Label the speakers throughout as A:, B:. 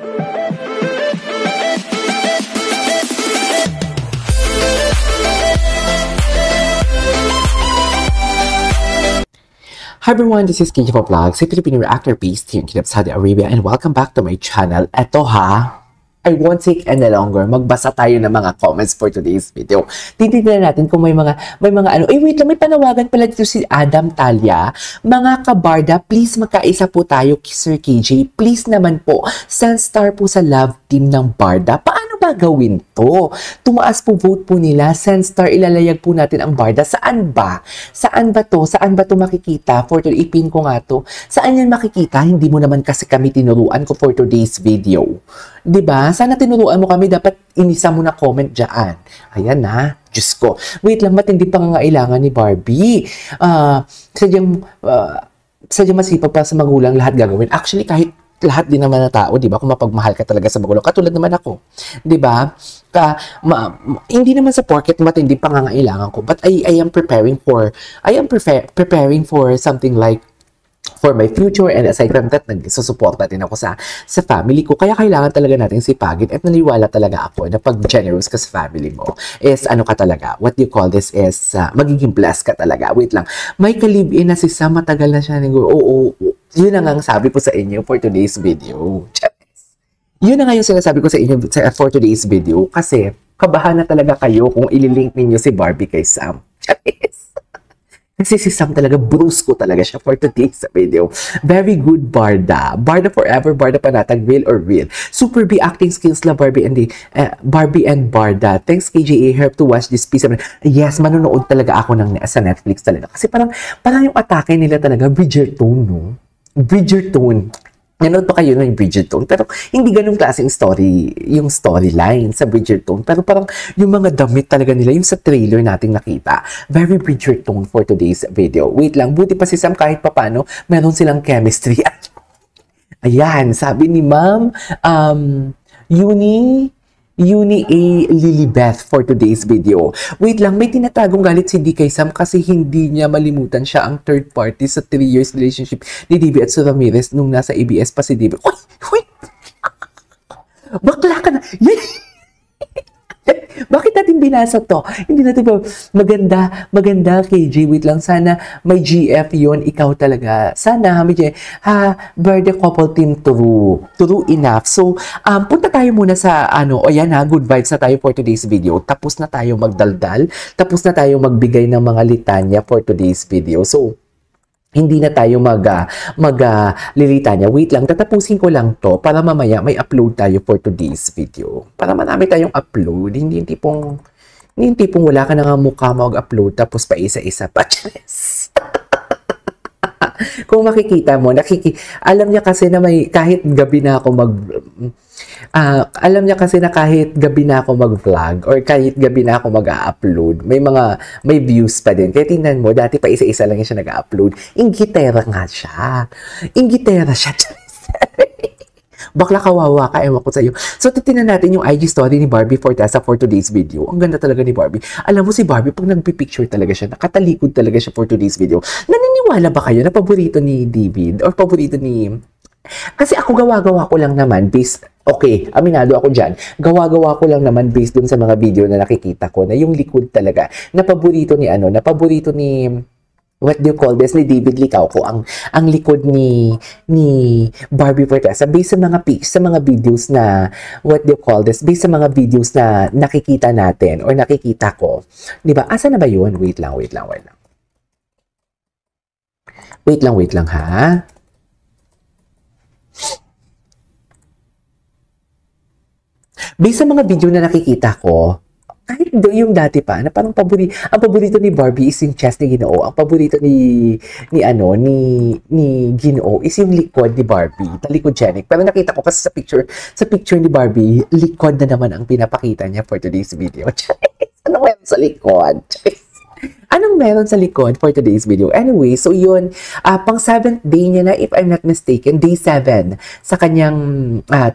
A: Hi everyone, this is KJ Vlogs, a Filipino reactor based here in Saudi Arabia, and welcome back to my channel. Eto ha, I won't take any longer. Magbasa tayo ng mga comments for today's video. Titignan natin kung may mga ano. Wait lang, may panawagan pala dito si Adam Talya. Mga kabarda, please magkaisa po tayo, Sir KJ. Please naman po, send star po sa love team ng Barda. Paano ba gawin to? Tumaas po vote po nila, send star, ilalayag po natin ang Barda. Saan ba? Saan ba to? Saan ba to makikita? For today, ipin ko nga to. Saan yan makikita? Hindi mo naman kasi kami tinuruan ko for today's video. Diba? Sana tinuruan mo kami, dapat inisa mo na comment dyan. Ayan na. Diyos ko. Wait lang, matindi pangangailangan ni Barbie. Sadyang masipag pa sa magulang lahat gagawin. Actually, kahit lahat din naman na tao, di ba? Kung mapagmahal ka talaga sa magulang. Katulad naman ako. Di ba? Hindi naman sa porket matindi pangangailangan ko. But I am preparing for something like for my future, and aside from that, nagsusuporta din ako sa family ko. Kaya kailangan talaga natin sipagin, at naniwala talaga ako na pag generous ka sa family mo is ano ka talaga, what you call this is magiging blessed ka talaga. Wait lang, may kalib-in na si Sam, matagal na siya. Oo, yun ang sabi ko sa inyo for today's video. Yun na nga yung sinasabi ko sa inyo for today's video, kasi kabahan na talaga kayo kung ililink ninyo si Barbie kay Sam. Kasi si Sam talaga, brusco talaga siya for today's video. Very good, Barda. Barda forever, Barda panatag, real or real. Super B acting skills la Barbie and Barda. Thanks KJA, help to watch this piece. Yes, manonood talaga ako sa Netflix talaga. Kasi parang yung atake nila talaga, Bridgerton, no? Bridgerton. Nanood pa kayo ng Bridgerton, pero hindi ganung klaseng story, yung storyline sa Bridgerton. Pero parang yung mga damit talaga nila, yung sa trailer nating nakita, very Bridgerton for today's video. Wait lang, buti pa si Sam kahit papano, meron silang chemistry. Ayan, sabi ni Ma'am, Uni A. Lilibeth for today's video. Wait lang, may tinatagong galit si D kay Sam kasi hindi niya malimutan siya ang third party sa 3 years relationship ni DB at Sir Ramirez nung nasa ABS pa si DB. Uy! Bakla ka na! Bakit natin binasa to? Hindi natin pa maganda KJ. Wait lang, sana may GF yun, ikaw talaga. Sana may GF. Birthday couple team, true enough. So, punta tayo muna sa good vibes na tayo for today's video. Tapos na tayo magdaldal. Tapos na tayo magbigay ng mga litanya for today's video. So, hindi na tayo maglilitanya. Wait lang, tatapusin ko lang to para mamaya may upload tayo for today's video. Para marami tayong upload. Hindi yung tipong wala ka na nga mukha mag-upload tapos pa isa-isa pa. Kung makikita mo, alam niya kasi na kahit gabi na ako mag-vlog or kahit gabi na ako mag-upload, may views pa din. Kaya tingnan mo, dati pa isa-isa lang siya nag-upload. Inggitera nga siya. Bakla kawawa ka, ewan ko sa'yo. So, titignan natin yung IG story ni Barbie Fortesa for today's video. Ang ganda talaga ni Barbie. Alam mo si Barbie, pag nagpipicture talaga siya, nakatalikod talaga siya for today's video. Naniniwala ba kayo na paborito ni David or paborito ni... Kasi ako gawa-gawa ko lang naman based... Okay, aminado ako dyan. Gawa-gawa ko lang naman based dun sa mga video na nakikita ko na yung likod talaga. Na paborito ni what do you call this, ni David Licao ko ang likod ni Barbie Fortesa based sa mga videos na what do you call this, based sa mga videos na nakikita natin or nakikita ko, di ba? Asa na ba yun? Wait lang ha. Based sa mga video na nakikita ko, kahit yung dati pa, na parang ang paborito ni Barbie is yung chest ni Ginoo. Ang paborito ni Ginoo is yung likod ni Barbie, talikogenic. Pero nakita ko kasi sa picture ni Barbie, likod na naman ang pinapakita niya for today's video. Anong meron sa likod? Anong meron sa likod for today's video? Anyway, so yun, pang 7th day niya na, if I'm not mistaken, day 7 sa kanyang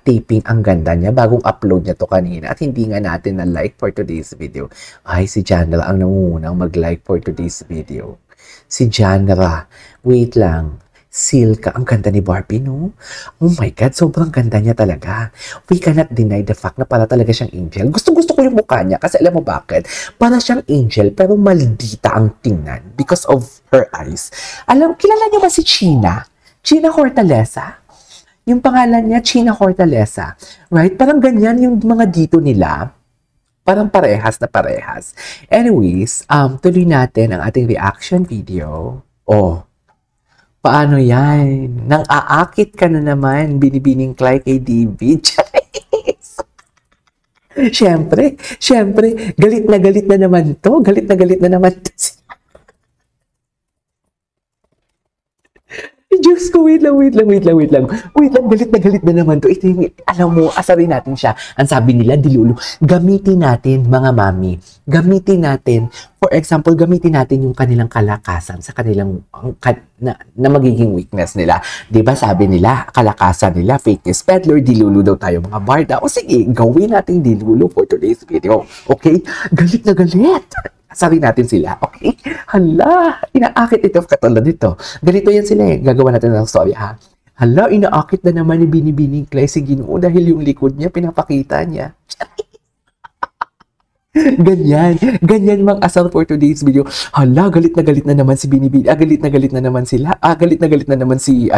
A: taping. Ang ganda niya, bagong upload niya to kanina at hindi nga natin na-like for today's video. Ay, si Janra ang nangungunang mag-like for today's video. Si Janra, wait lang. Silka, ang ganda ni Barbie, no? Oh my God, sobrang ganda niya talaga. We cannot deny the fact na para talaga siyang angel. Gusto ko yung mukha niya kasi alam mo bakit? Para siyang angel pero maldita ang tingnan because of her eyes. Kilala niyo ba si China? China Hortaleza? Yung pangalan niya, China Hortaleza. Right? Parang ganyan yung mga dito nila. Parang parehas na parehas. Anyways, tuloy natin ang ating reaction video. Oh, paano yan? Nang aakit ka na naman, binibining Clay kay David. Siyempre, galit na naman to. Galit na naman to. Diyos ko, wait lang. Galit na naman to. Ito yung, alam mo, asarin natin siya. Ang sabi nila, dilulu. Gamitin natin, mga mami. Gamitin natin, for example, gamitin natin yung kanilang kalakasan sa kanilang, na magiging weakness nila. Diba sabi nila, kalakasan nila, fake news peddler, dilulu daw tayo mga barda. O sige, gawin natin dilulu for today's video. Okay? Galit na galit. Sabi natin sila, okay? Hala, inaakit ito katulad nito. Ganito yan sila eh. Gagawa natin ng story, ha? Hala, inaakit na naman ni Binibining Clay si Ginoo dahil yung likod niya, pinapakita niya. Ganyan mang asal for today's video. Hala, galit na naman si Binibining. Galit na naman sila. Galit na naman si,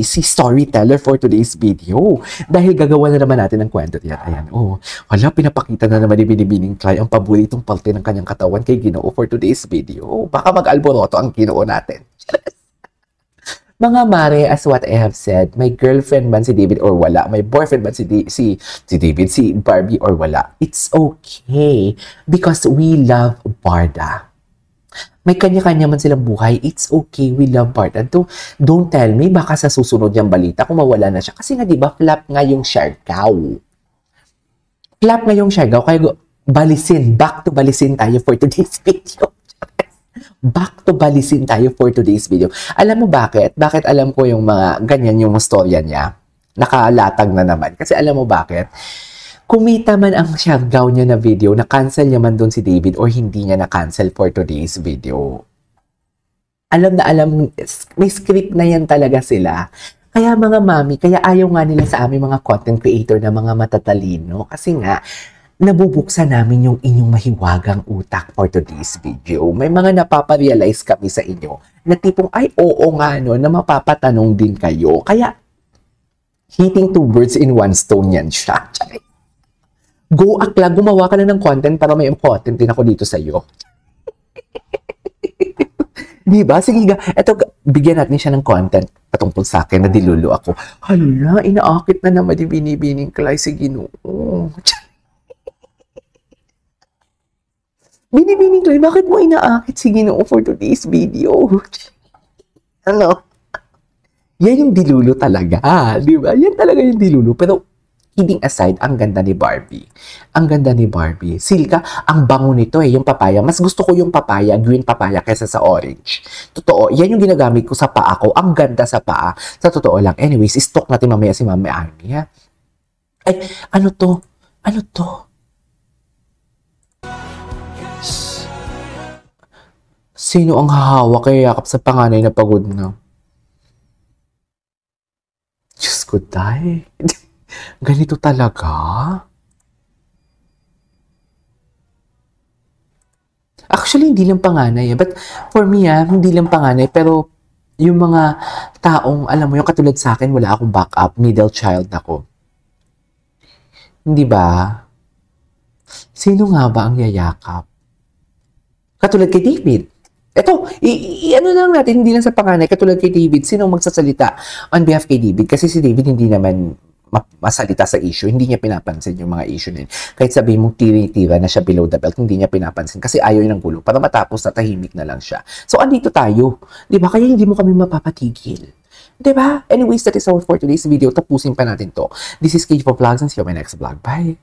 A: si storyteller for today's video. Dahil gagawa na naman natin ng kwento niya. Ayan, wala, pinapakita na naman ni Binibining Clay ang paboritong parte ng kanyang katawan kay Ginoo for today's video. Baka mag-alboroto ang Ginoo natin. Mga mare, as what I have said, may girlfriend man si David or wala, may boyfriend man si David, si Barbie or wala, it's okay because we love Barda. May kanya-kanya man silang buhay, it's okay, we love Barda. Don't tell me, baka sa susunod niyang balita kung mawala na siya. Kasi nga, di ba, flap nga yung Siargao. Kaya back to balisin tayo for today's video. Alam mo bakit? Bakit alam ko yung mga ganyan yung storya niya? Nakalatag na naman. Kasi alam mo bakit? Kumita man ang Siargao niya na video, na-cancel niya man doon si David or hindi niya na-cancel for today's video. Alam na alam, may script na yan talaga sila. Kaya mga mami, kaya ayaw nga nila sa aming mga content creator na mga matatalino. Kasi nga, nabubuksan namin yung inyong mahiwagang utak for today's video. May mga napaparealize kami sa inyo na tipong, ay oo nga no, na mapapatanong din kayo. Kaya, hitting two birds in one stone yan siya. Go akla, gumawa ka na ng content para may content din ako dito sa iyo. Diba? Sige ga, eto, bigyan natin siya ng content patungkol sa akin na dilulu ako. Hala, inaakit na naman yung Binibining Clay si Ginoo. Binibining Clay, bakit mo inaakit si Ginoo for today's video? Ano? Yan yung dilulu talaga. Diba? Yan talaga yung dilulu. Pero, kidding aside, ang ganda ni Barbie. Silka, ang bango nito yung papaya. Mas gusto ko yung papaya, green papaya, kaysa sa orange. Totoo, yan yung ginagamit ko sa paa ko. Ang ganda sa paa. Sa totoo lang. Anyways, stock natin mamaya si Mami Army, ha? Ay, ano to? Sino ang hahawak kay yakap sa panganay na pagod na? Diyos ko, day. Ganito talaga? Actually, hindi lang panganay. But for me, hindi lang panganay. Pero yung mga taong, alam mo, yung katulad sa akin, wala akong backup. Middle child ako. Hindi ba? Sino nga ba ang yayakap? Katulad kay David. Ito, ano lang natin, hindi lang sa panganay. Katulad kay David, sino magsasalita on behalf kay David? Kasi si David hindi naman masalita sa issue, hindi niya pinapansin yung mga issue na yun. Kahit sabihin mong tira na siya below the belt, hindi niya pinapansin kasi ayaw yun ng gulo para matapos na tahimik na lang siya. So, andito tayo. Diba? Kaya hindi mo kami mapapatigil. Diba? Anyways, that is all for today's video. Tapusin pa natin to. This is Cage for Vlogs and see you on my next vlog. Bye!